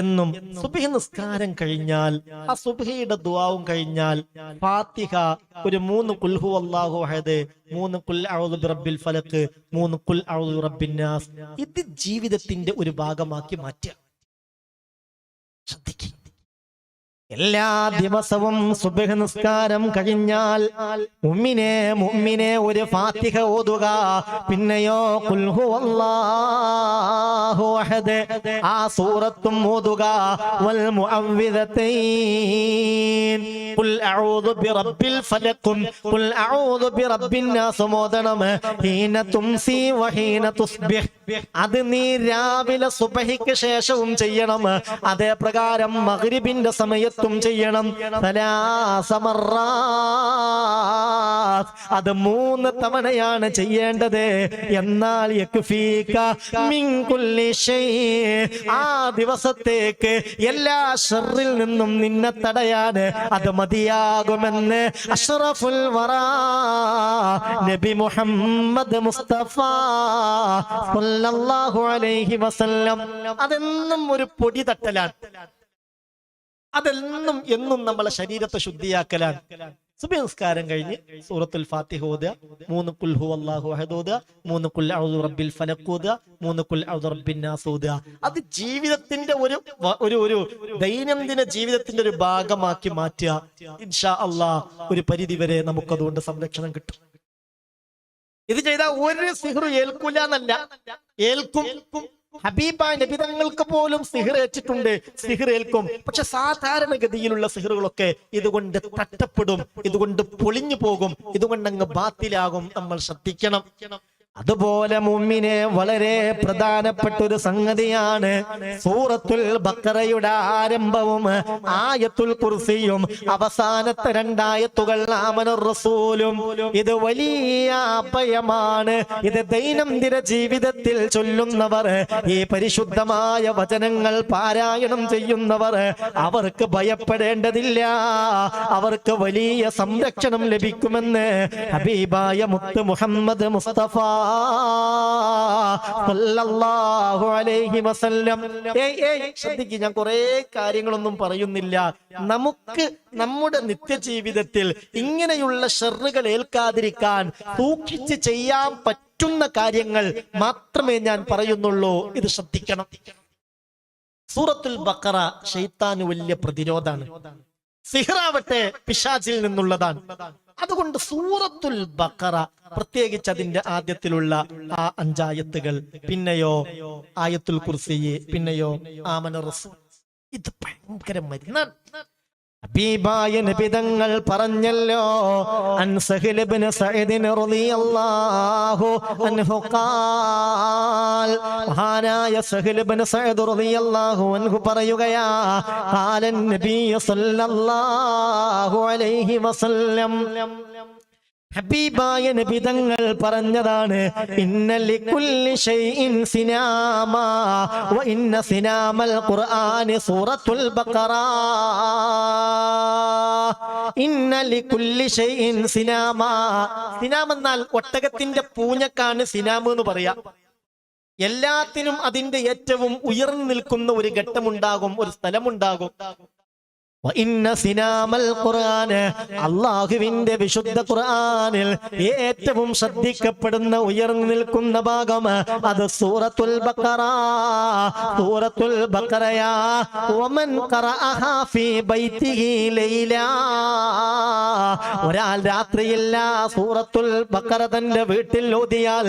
എന്നും സുബ്ഹി നിസ്കാരം കഴിഞ്ഞാൽ ആ സുബ്ഹിയുടെ ദുആവും കഴിഞ്ഞാൽ ഫാത്തിഹ ഒരു 3 ഖുൽ ഹുവല്ലാഹു അഹദ്, 3 ഖുൽ അഊദു ബിറബ്ബിൽ ഫലഖ്, 3 ഖുൽ അഊദു ബിറബ്ബിൻ നാസ് ഇത് ജീവിതത്തിന്റെ ഒരു ഭാഗമാക്കി മാറ്റുക. ശ്രദ്ധിക്കുക, എല്ലാ ദിവസവും സുബ്ഹ് നിസ്കാരം കഴിഞ്ഞാൽ മുഅ്മിനെ ഒരു ഫാത്തിഹ ഓതുക. പിന്നെയോ ഖുൽ ഹുവല്ലാഹു അഹദ് ആ സൂറത്തും ഓതുക. വൽ മുഅവ്വിദതൈൻ ഖുൽ അഊദു ബിറബ്ബിൽ ഫലഖ്, ഖുൽ അഊദു ബിറബ്ബിൻ നാസ് ഓതണം. ഹീന തുംസി വഹീന തുസ്ബിഹ് അത് നീ രാവിലെ സുബ്ഹിക്ക് ശേഷവും ചെയ്യണം. അതേ പ്രകാരം മഗ്രിബിന്റെ സമയത്ത് ചെയ്യണം. അത് 3 തവണയാണ് ചെയ്യേണ്ടത്. എന്നാൽ ആ ദിവസത്തേക്ക് എല്ലാ ശർറിൽ നിന്നും നിന്നെ തടയാൻ അത് മതിയാകുമെന്ന് അഷ്റഫുൽ വറാ നബി മുഹമ്മദ് മുസ്തഫ സല്ലല്ലാഹു അലൈഹി വസല്ലം. അതെന്നും ഒരു പൊടി തട്ടലാണ്. അതെന്നും എന്നും നമ്മളെ ശരീരത്തെ ശുദ്ധിയാക്കലാണ്. സുബ്ഹി നിസ്കാരം കഴിഞ്ഞ് സൂറത്തുൽ ഫാത്തിഹ ഓതുക, 3 ഖുൽ ഹുവല്ലാഹു അഹദ് ഓതുക, 3 ഖുൽ അഊദു ബിറബ്ബിൽ ഫലഖ് ഓതുക, 3 ഖുൽ അഊദു ബിറബ്ബിൻ നാസ് ഓതുക. അത് ജീവിതത്തിന്റെ ഒരു ദൈനംദിന ജീവിതത്തിന്റെ ഒരു ഭാഗമാക്കി മാറ്റുക. ഇൻഷാ അല്ലാഹ് ഒരു പരിധി വരെ നമുക്കതുകൊണ്ട് സംരക്ഷണം കിട്ടും. ഇത് ചെയ്താൽ ഒരു സിഹ്റ് ഏൽക്കൂല എന്നല്ല, ഏൽക്കും. ഹബീബായ നബി തങ്ങൾക്ക് പോലും സിഹ്ർ ഏറ്റിട്ടുണ്ട്, സിഹ്ർ ഏൽക്കും. പക്ഷെ സാധാരണഗതിയിലുള്ള സിഹ്റുകളൊക്കെ ഇതുകൊണ്ട് തട്ടപ്പെടും, ഇതുകൊണ്ട് പൊളിഞ്ഞു പോകും, ഇതുകൊണ്ട് അങ്ങ് ബാത്തിലാകും. നമ്മൾ ശ്രദ്ധിക്കണം. അതുപോലെ മുഅ്മിനെ വളരെ പ്രധാനപ്പെട്ട ഒരു സംഗതിയാണ് സൂറത്തുൽ ബഖറയുടെ ആരംഭവും ആയത്തുൽ കുർസിയും അവസാനത്തെ 2 ആയത്തുകൾ ആമനർ റസൂലും. ഇത് വലിയ അഭയമാണ്. ഇത് ദൈനംദിന ജീവിതത്തിൽ ചൊല്ലുന്നവർ, ഈ പരിശുദ്ധമായ വചനങ്ങൾ പാരായണം ചെയ്യുന്നവർ അവർക്ക് ഭയപ്പെടേണ്ടതില്ല. അവർക്ക് വലിയ സംരക്ഷണം ലഭിക്കുമെന്ന് ഹബീബായ മുത്ത് മുഹമ്മദ് മുസ്തഫ സല്ലല്ലാഹു അലൈഹി വസല്ലം. ശ്രദ്ധിക്കുക, ഞാൻ കുറെ കാര്യങ്ങളൊന്നും പറയുന്നില്ല. നമുക്ക് നമ്മുടെ നിത്യജീവിതത്തിൽ ഇങ്ങനെയുള്ള ഷർറുകൾ ഏൽക്കാതിരിക്കാൻ സൂക്ഷിച്ച് ചെയ്യാൻ പറ്റുന്ന കാര്യങ്ങൾ മാത്രമേ ഞാൻ പറയുന്നുള്ളൂ. ഇത് ശ്രദ്ധിക്കണം. സൂറത്തുൽ ബഖറ ശൈത്താന് വലിയ പ്രതിരോധാണ്. സിഹ്റാവട്ടെ പിശാചിൽ നിന്നുള്ളതാണ്. അതുകൊണ്ട് സൂറത്തുൽ ബഖറ പ്രത്യേകിച്ച് അതിന്റെ ആദ്യത്തിലുള്ള ആ 5 ആയത്തുകൾ, പിന്നെയോ ആയത്തുൽ കുർസി, പിന്നെയോ ആമന റസൂൽ, ഇത് ഭയങ്കര മരുന്നാണ്. ഹബീബായ നബി തങ്ങൾ പറഞ്ഞല്ലോ, അൻ സഹൽ ഇബ്നു സഈദ് റളിയല്ലാഹു അൻഹു ഖാൽ, മഹാനായ സഹൽ ഇബ്നു സഈദ് റളിയല്ലാഹു അൻഹു പറയുകയാ, ഖാലൻ നബി സല്ലല്ലാഹു അലൈഹി വസല്ലം, ഹബീബായ നബി തങ്ങൾ പറഞ്ഞതാണ്, ഇന്ന ലികുല്ലി ഷൈഇൻ സിനാമാ വ ഇന്ന സിനാമൽ ഖുർആനി സൂറത്തുൽ ബഖറ. ഇന്ന ലികുല്ലി ഷൈഇൻ സിനാമാ. സിനാം എന്നാൽ ഒട്ടകത്തിന്റെ പൂഞ്ഞക്കാണ് സിനാം എന്ന് പറയാ. എല്ലാത്തിനും അതിന്റെ ഏറ്റവും ഉയർന്നു നിൽക്കുന്ന ഒരു ഘട്ടമുണ്ടാകും, ഒരു സ്ഥലമുണ്ടാകും. അല്ലാഹുവിന്റെ വിശുദ്ധ ഖുർആനിൽ ഏറ്റവും ശ്രദ്ധിക്കപ്പെടുന്ന ഉയർന്നു നിൽക്കുന്ന ഭാഗം അത് സൂറത്തുൽ ബഖറ. സൂറത്തുൽ ബഖറയാ. വമൻ ഖറഅഹാ ഫീ ബൈതിഹി ലൈലാ. ഒരാൾ രാത്രിയില്ല സൂറത്തുൽ ബഖറ തന്റെ വീട്ടിൽ ഓതിയാൽ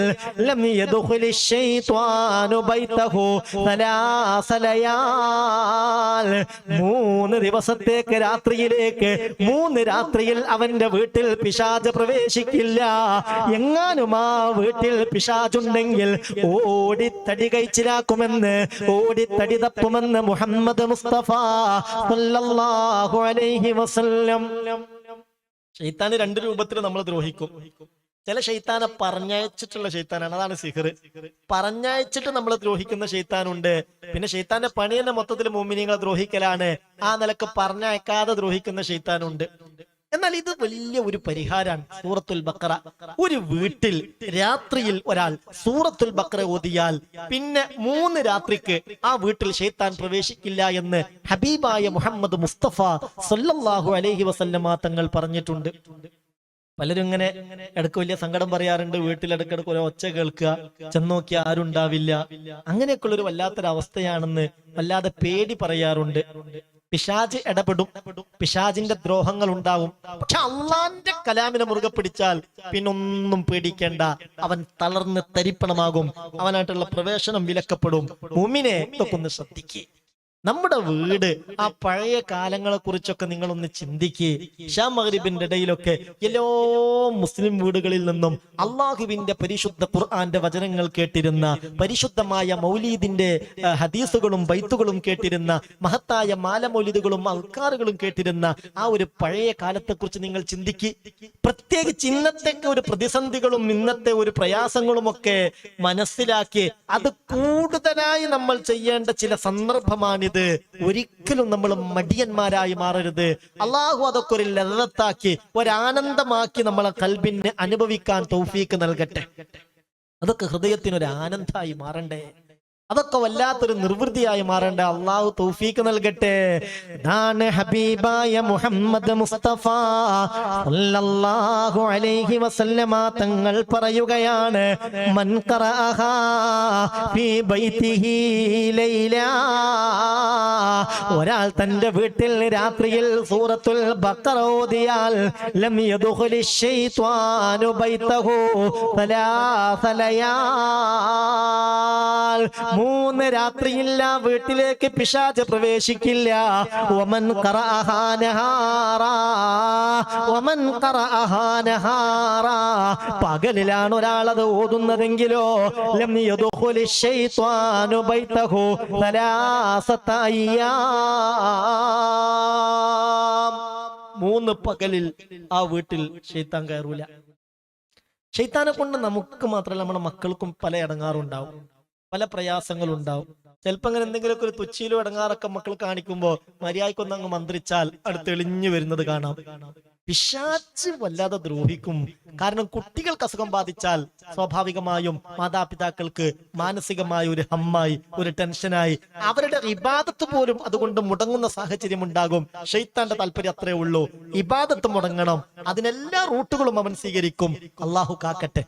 ലം യദ്ഖുലി ശൈത്വാനു ബൈതഹു സലാസ ലയാൽ. 3 ദിവസത്തെ രാത്രിയിലേക്ക് 3 രാത്രിയിൽ അവന്റെ വീട്ടിൽ പിശാച് പ്രവേശിക്കില്ല. എങ്ങാനും ആ വീട്ടിൽ പിശാചുണ്ടെങ്കിൽ ഓടിത്തടി കഴിച്ചിലാക്കുമെന്ന്, ഓടിത്തടി തപ്പുമെന്ന് മുഹമ്മദ് മുസ്തഫ സല്ലല്ലാഹു അലൈഹി വസല്ലം. ശൈത്താന് 2 രൂപത്തിൽ നമ്മൾ ദ്രോഹിക്കും. ചില ശൈത്താനെ പറഞ്ഞയച്ചിട്ടുള്ള ശൈത്താനാണ്, അതാണ് സിഹ്ർ. പറഞ്ഞയച്ചിട്ട് നമ്മൾ ദ്രോഹിക്കുന്ന ശൈത്താനുണ്ട്. പിന്നെ ശൈത്താന്റെ പണി തന്നെ മൊത്തത്തിൽ മുഅ്മിനീങ്ങളെ ദ്രോഹിക്കലാണ്. ആ നിലക്ക് പറഞ്ഞയക്കാതെ ദ്രോഹിക്കുന്ന ശൈത്താനുണ്ട്. എന്നാൽ ഇത് വലിയ ഒരു പരിഹാരമാണ്. സൂറത്തുൽ ബഖറ ഒരു വീട്ടിൽ രാത്രിയിൽ ഒരാൾ സൂറത്തുൽ ബഖറ ഓതിയാൽ പിന്നെ 3 രാത്രിക്ക് ആ വീട്ടിൽ ശൈത്താൻ പ്രവേശിക്കില്ല എന്ന് ഹബീബായ മുഹമ്മദ് മുസ്തഫ സല്ലല്ലാഹു അലൈഹി വസല്ലമ തങ്ങൾ പറഞ്ഞിട്ടുണ്ട്. പലരും ഇങ്ങനെ ഇടയ്ക്ക് വലിയ സങ്കടം പറയാറുണ്ട്, വീട്ടിൽ ഇടയ്ക്കിടയ്ക്ക് ഒരു ഒച്ച കേൾക്കുക, ചെന്നോക്കിയ ആരും ഉണ്ടാവില്ല. അങ്ങനെയൊക്കെയുള്ളൊരു വല്ലാത്തൊരവസ്ഥയാണെന്ന് വല്ലാതെ പേടി പറയാറുണ്ട്. പിശാച് ഇടപെടും, പിശാചിന്റെ ദ്രോഹങ്ങൾ ഉണ്ടാവും. പക്ഷെ അള്ളാന്റെ കലാമിനെ മുറുകെ പിടിച്ചാൽ പിന്നൊന്നും പേടിക്കേണ്ട. അവൻ തളർന്ന് തരിപ്പണമാകും, അവനായിട്ടുള്ള പ്രവേശനം വിലക്കപ്പെടും. മുഅ്മിനെ ഇതൊക്കെ ഒന്ന് ശ്രദ്ധിക്കുക. നമ്മുടെ വീട്, ആ പഴയ കാലങ്ങളെ കുറിച്ചൊക്കെ നിങ്ങളൊന്ന് ചിന്തിക്കുക. ഇശാ മഗ്രിബിന്റെ ഇടയിലൊക്കെ എല്ലാ മുസ്ലിം വീടുകളിൽ നിന്നും അള്ളാഹുവിന്റെ പരിശുദ്ധ ഖുർആന്റെ വചനങ്ങൾ കേട്ടിരുന്ന, പരിശുദ്ധമായ മൗലീദിന്റെ ഹദീസുകളും ബൈത്തുകളും കേട്ടിരുന്ന, മഹത്തായ മാല മൗലിദുകളും അൽക്കാറുകളും കേട്ടിരുന്ന ആ ഒരു പഴയ കാലത്തെ കുറിച്ച് നിങ്ങൾ ചിന്തിക്കുക. പ്രത്യേകിച്ച് ഇന്നത്തെ ഒരു പ്രതിസന്ധികളും ഇന്നത്തെ ഒരു പ്രയാസങ്ങളും ഒക്കെ മനസ്സിലാക്കി അത് കൂടുതലായി നമ്മൾ ചെയ്യേണ്ട ചില സന്ദർഭമാണിത്. ഒരിക്കലും നമ്മൾ മടിയന്മാരായി മാറരുത്. അള്ളാഹു അതൊക്കെ ഒരു ലദ്ദത്താക്കി, ഒരാനന്ദമാക്കി നമ്മളെ ഖൽബിന് അനുഭവിക്കാൻ തൗഫീക്ക് നൽകട്ടെ. അതൊക്കെ ഹൃദയത്തിനൊരു ആനന്ദമായി മാറണ്ടേ, അതൊക്കെ വല്ലാത്തൊരു നിർവൃത്തിയായി മാറേണ്ട. അള്ളാഹു തൗഫീക്ക് നൽകട്ടെ. ഇതാണ് ഹബീബായ മുഹമ്മദ് മുസ്തഫ സല്ലല്ലാഹു അലൈഹി വസല്ലമ തങ്ങൾ പറയുകയാണ്, മൻ ഖറഅഹാ ഫീ ബൈതിഹി ലൈല, ഒരാൾ തന്റെ വീട്ടിൽ രാത്രിയിൽ സൂറത്തുൽ ബഖറ ഓതിയാൽ ലം യദ്ഖുലി ശൈത്വാനു ബൈതഹു സലാസ ലയാൽ, 3 രാത്രിയില്ല വീട്ടിലേക്ക് പിശാച് പ്രവേശിക്കില്ല. വമൻ ഖറഅഹാ നഹാറാ, വമൻ ഖറഅഹാ നഹാറാ, പകലിലാണ് ഒരാൾ അത് ഓതുന്നതെങ്കിലോ ലം യദ്ഖുലി ശൈത്വാനു ബൈതഹു സലാസത അയ്യാം, 3 പകലിൽ ആ വീട്ടിൽ ശൈത്താൻ കയറൂല. ശൈത്താനെ കൊണ്ട് നമുക്ക് മാത്രമല്ല നമ്മുടെ മക്കൾക്കും പല ഇടങ്ങാറുണ്ടാവും, പല പ്രയാസങ്ങളുണ്ടാവും. ചിലപ്പോ അങ്ങനെ എന്തെങ്കിലുമൊക്കെ ഒരു തുച്ചിയിലും ഇടങ്ങാറൊക്കെ മക്കൾ കാണിക്കുമ്പോ മര്യാദക്കൊന്ന് അങ്ങ് മന്ത്രിച്ചാൽ അടുത്ത് എളിഞ്ഞു വരുന്നത് കാണാം. പിശാച് വല്ലാതെ ദ്രോഹിക്കും. കാരണം കുട്ടികൾക്ക് അസുഖം ബാധിച്ചാൽ സ്വാഭാവികമായും മാതാപിതാക്കൾക്ക് മാനസികമായ ഒരു ഹമ്മായി, ഒരു ടെൻഷനായി അവരുടെ ഇബാദത്ത് പോലും അതുകൊണ്ട് മുടങ്ങുന്ന സാഹചര്യം ഉണ്ടാകും. ശൈത്താന്റെ താല്പര്യം അത്രേ ഉള്ളൂ, ഇബാദത്ത് മുടങ്ങണം. അതിനെല്ലാ റൂട്ടുകളും അവൻ സ്വീകരിക്കും. അള്ളാഹു കാക്കട്ടെ.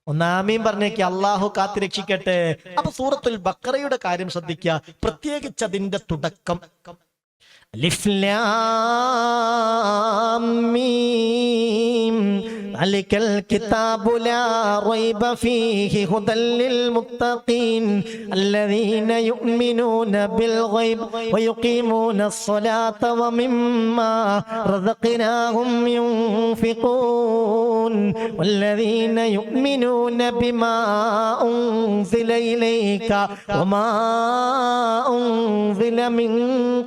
ഒന്നാമീൻ പറഞ്ഞേക്ക്, അള്ളാഹു കാത്തിരക്ഷിക്കട്ടെ. അപ്പൊ സൂറത്തുൽ ബഖറയുടെ കാര്യം ശ്രദ്ധിക്കുക, പ്രത്യേകിച്ച് അതിന്റെ തുടക്കം. അലിഫ് ലാം മീം അലിക്കൽ കിതാബു ലാ റൈബ ഫീഹി ഹുദൽ ലിൽ മുത്തഖീൻ അല്ലദീന യുഅ്മിനൂന ബിൽ ഗൈബ് വയുഖീമൂന الصലാത വമിമ്മാ റസഖ്നാഹും യുൻഫിഖൂൻ വല്ലദീന യുഅ്മിനൂന ബിമാ ഉൻസില ഇലൈക വമാ ഉൻസില മിൻ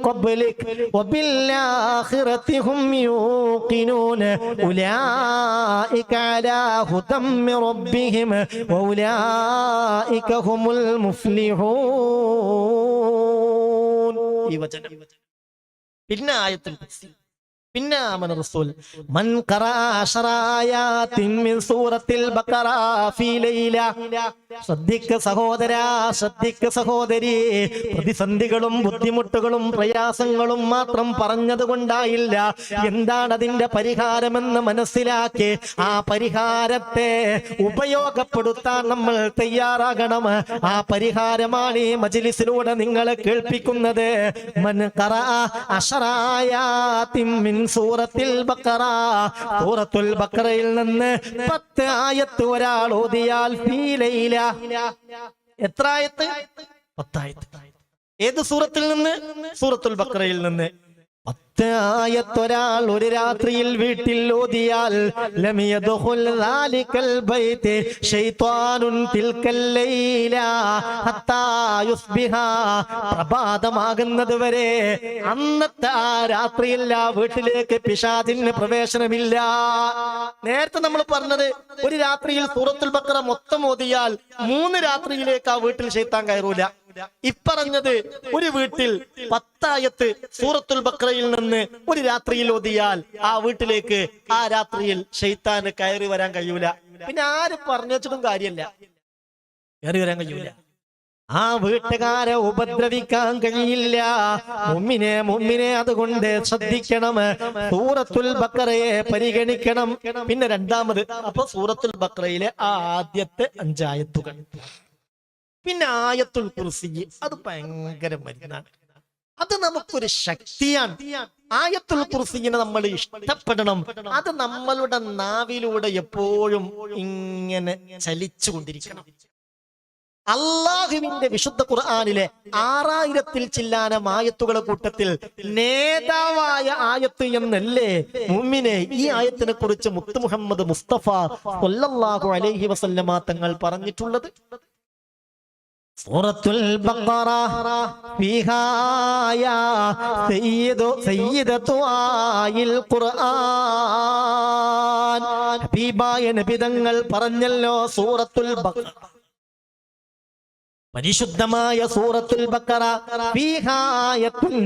ഖബ്ലിക وبالآخرة هم يوقنون أولئك على هدى من ربهم وأولئك هم المفلحون. പിന്നെ ആയത്തുൽ കുർസി, പിന്നെ ആമന റസൂൽ മൻ ഖറഅ 10 ആയാതിൻ മിൻ സൂറത്തിൽ ബഖറ ഫീ ലൈല. ശ്രദ്ധിക്ക സഹോദരാ, ശ്രദ്ധിക്ക സഹോദരി. പ്രതിസന്ധികളും ബുദ്ധിമുട്ടുകളും പ്രയാസങ്ങളും മാത്രം പറഞ്ഞത് കൊണ്ടായില്ല. എന്താണ് അതിന്റെ പരിഹാരമെന്ന് മനസ്സിലാക്കി ആ പരിഹാരത്തെ ഉപയോഗപ്പെടുത്താൻ നമ്മൾ തയ്യാറാകണം. ആ പരിഹാരമാണ് ഈ മജ്ലിസിലൂടെ നിങ്ങളെ കേൾപ്പിക്കുന്നത്. മൻ ഖറഅ 10 ആയാതിൻ മിൻ സൂറത്തിൽ ബഖറ, സൂറത്തുൽ ബഖറയിൽ നിന്ന് 10 ആയത്ത് ഒരാൾ ഓതിയാൽ ഫീ ലൈല. എത്ര ആയത്ത്? 10 ആയത്ത്. ഏത് സൂറത്തിൽ നിന്ന്? സൂറത്തുൽ ബഖറയിൽ നിന്ന് 10 ആയത്ത് ഒരാൾ ഒരു രാത്രിയിൽ വീട്ടിൽ ഓതിയാൽ ലം യദ്ഖുൽ ദാലികൽ ബൈത്ത് ശൈത്വാനുൻ തിൽക്കൽ ലൈല ഹത്താ യുസ്ബിഹ. പ്രഭാതമാകുന്നത് വരെ അന്നത്തെ ആ രാത്രിയിൽ ആ വീട്ടിലേക്ക് പിശാചിന് പ്രവേശനമില്ല. നേരത്തെ നമ്മൾ പറഞ്ഞത് ഒരു രാത്രിയിൽ സൂറത്തുൽ ബഖറ മൊത്തം ഓതിയാൽ 3 രാത്രിയിലേക്ക് ആ വീട്ടിൽ ശൈത്താൻ കയറൂല. ഇപ്പറഞ്ഞത് ഒരു വീട്ടിൽ 10 ആയത്ത് സൂറത്തുൽ ബഖറയിൽ നിന്ന് ഒരു രാത്രിയിൽ ഓതിയാൽ ആ വീട്ടിലേക്ക് ആ രാത്രിയിൽ ശൈത്താന് കയറി വരാൻ കഴിയൂല. പിന്നെ ആര് പറഞ്ഞിട്ടും കാര്യമല്ല, കയറി വരാൻ കഴിയൂല. ആ വീട്ടുകാരെ ഉപദ്രവിക്കാൻ കഴിയില്ല. മുമ്മിനെ അതുകൊണ്ട് ശ്രദ്ധിക്കണം, സൂറത്തുൽ ബഖറയെ പരിഗണിക്കണം. പിന്നെ രണ്ടാമത് അപ്പൊ സൂറത്തുൽ ബഖറയിലെ ആദ്യത്തെ 5 ആയത്തുകൾ, പിന്നെ ആയത്തുൽ കുർസി, അത് ഭയങ്കര മരുന്നാണ്, അത് നമുക്കൊരു ശക്തിയാണ്. ആയത്തുൽ കുർസിനെ നമ്മൾ ഇഷ്ടപ്പെടണം. അത് നമ്മളുടെ നാവിലൂടെ എപ്പോഴും ഇങ്ങനെ ചലിച്ചുകൊണ്ടിരിക്കണം. അള്ളാഹുവിന്റെ വിശുദ്ധ ഖുർആനിലെ 6000-ൽ ചില്ലാനം ആയത്തുകളെ കൂട്ടത്തിൽ നേതാവായ ആയത്ത് എന്നല്ലേ മുഅ്മിനെ ഈ ആയത്തിനെ കുറിച്ച് മുത്ത് മുഹമ്മദ് മുസ്തഫ സ്വല്ലല്ലാഹു അലൈഹി വസല്ലമ തങ്ങൾ പറഞ്ഞിട്ടുള്ളത്? സൂറത്തുൽ ബഖറ ഫീഹാ യാ സയ്യിദതു ആയിൽ ഖുർആൻ. ഹബീബായ നബി തങ്ങൾ പറഞ്ഞല്ലോ, സൂറത്തുൽ ബഖറ, പരിശുദ്ധമായ സൂറത്തുൽ ബഖറ, ഫീഹാ ആയത്തുൻ,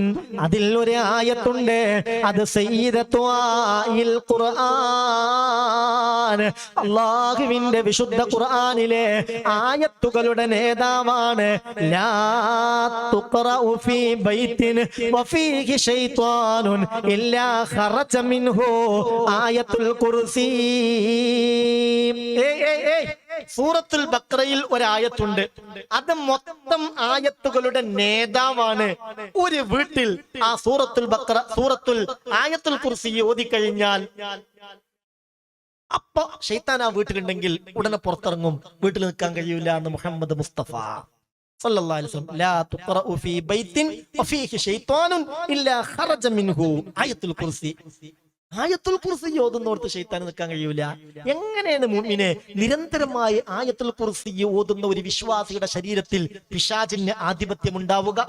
അതിൽ ഒരു ആയത്തുണ്ട്, അത് സയ്യിദതു ആയിൽ ഖുർആൻ, അല്ലാഹുവിന്റെ വിശുദ്ധ ഖുർആനിലെ ആയത്തുകളുടെ നേതാവാണ്. ലാ തുഖറഉ ഫീ ബൈത്തിൻ വഫീഹി ശൈത്വാനുൻ ഇല്ലാ ഖറജ മിൻഹു ആയത്തുൽ കുർസി. സൂറത്തുൽ ബഖറയിൽ ഒരായത്തുണ്ട്, അത് മൊത്തം ആയത്തുകളുടെ നേതാവാണ്. ഒരു വീട്ടിൽ ആ സൂറത്തുൽ ബഖറ, ആയത്തുൽ കുർസി ഓതിക്കഴിഞ്ഞാൽ അപ്പൊ ശൈത്താൻ ആ വീട്ടിലുണ്ടെങ്കിൽ ഉടനെ പുറത്തിറങ്ങും, വീട്ടിൽ നിൽക്കാൻ കഴിയൂല എന്ന് മുഹമ്മദ് മുസ്തഫ സല്ലല്ലാഹു അലൈഹി വസല്ലം. ലാ തുഖറഉ ഫീ ബൈത്തിൻ വഫീഹി ശൈത്വാനുൻ ഇല്ലാ ഖറജ മിൻഹു ആയത്തുൽ കുർസി. ആയത്തുൽ കുർസി ഓതുന്നോർത്ത് ശൈത്താൻ നിൽക്കാൻ കഴിയൂല. എങ്ങനെയാണ് മുഅ്മിനെ നിരന്തരമായി ആയത്തുൽ കുർസി ഓതുന്ന ഒരു വിശ്വാസിയുടെ ശരീരത്തിൽ പിശാചിന് ആധിപത്യം ഉണ്ടാവുക?